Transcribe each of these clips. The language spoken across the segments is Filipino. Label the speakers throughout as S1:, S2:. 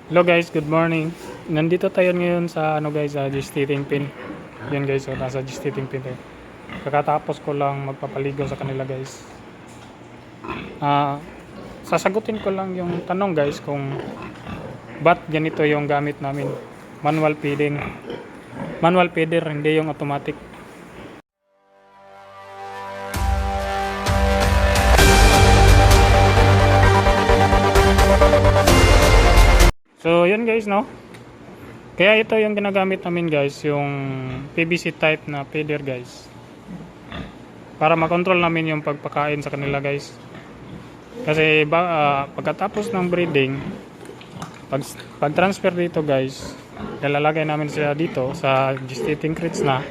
S1: Hello guys, good morning. Nandito tayo ngayon sa gestating pin. Yan guys, so nasa gestating pin tayo. Kakatapos ko lang magpapaligo sa kanila guys. Sasagutin ko lang yung tanong guys kung ba't ganito yung gamit namin. Manual feeding. Manual feeder, hindi yung automatic. So, yun guys, no? Kaya ito yung ginagamit namin guys, yung PVC type na feeder guys. Para makontrol namin yung pagpakain sa kanila guys. Kasi pagkatapos ng breeding, pag transfer dito guys, ilalagay namin sila dito sa gestating crates na.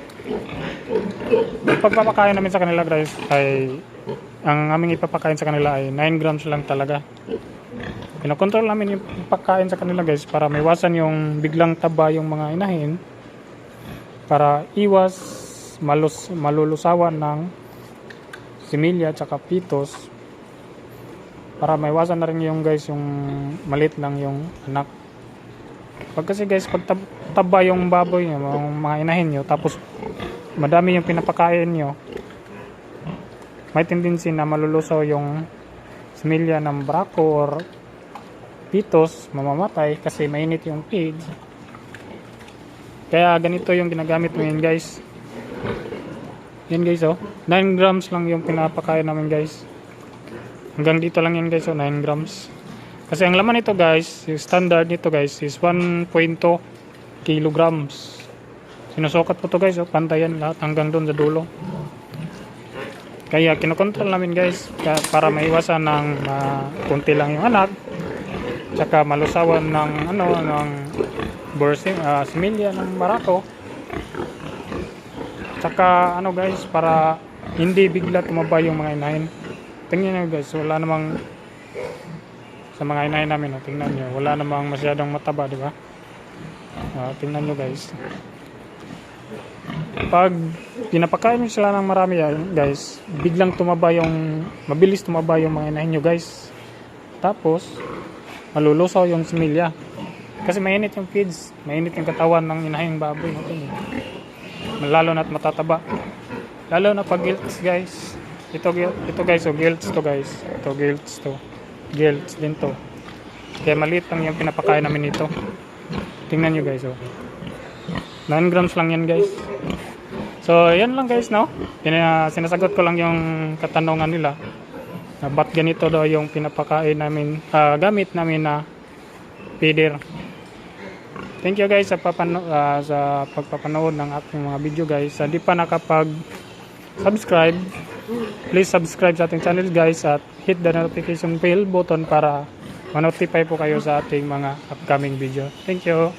S1: Yung pagpapakain namin sa kanila guys ay, ang aming ipapakain sa kanila ay 9 grams lang talaga. Kinokontrol namin yung pagkain sa kanila guys para maiwasan yung biglang taba yung mga inahin, para iwas malulusawan ng similya at saka pitos, para maiwasan na rin yung guys yung malit lang yung anak. Pag kasi guys, pag taba yung baboy nyo, mga inahin nyo, tapos madami yung pinapakain nyo, may tendency na malulusaw yung similya ng brako or pitos, mamamatay kasi mainit yung feed. Kaya ganito yung ginagamit namin guys. Yan guys, 9 grams lang yung pinapakain namin guys. Hanggang dito lang yan guys, 9 grams. Kasi ang laman nito guys, yung standard nito guys is 1.2 kilograms. Sinusukat ko to guys, pantay yan lahat hanggang doon sa dulo. Kaya kinokontrol namin guys para maiwasan ng kunti lang yung anak, tsaka malusawan ng similya ng barako, tsaka guys, para hindi bigla tumaba yung mga inahin. Tingnan nyo guys, wala namang sa mga inahin namin, tingnan nyo, wala namang masyadong mataba, di ba? Tingnan nyo guys, pag pinapakain nyo sila ng marami guys, biglang mabilis tumaba yung mga inahin nyo guys. Tapos malulusaw yung similya kasi mainit yung feeds, mainit yung katawan ng inahing baboy natin. Lalo na't matataba, lalo na pag gilts guys. Ito guys, gilts to guys, ito gilts din to, kaya maliit lang yung pinapakain namin nito. Tingnan nyo guys, 9 grams lang yan guys. So yan lang guys, no? Sinasagot ko lang yung katanungan nila, ba't ganito daw yung pinapakain namin, gamit namin na feeder. Thank you guys sa pagpapanood ng ating mga video guys. Di pa nakapag-subscribe, please subscribe sa ating channel guys at hit the notification bell button para ma-notify po kayo sa ating mga upcoming video. Thank you.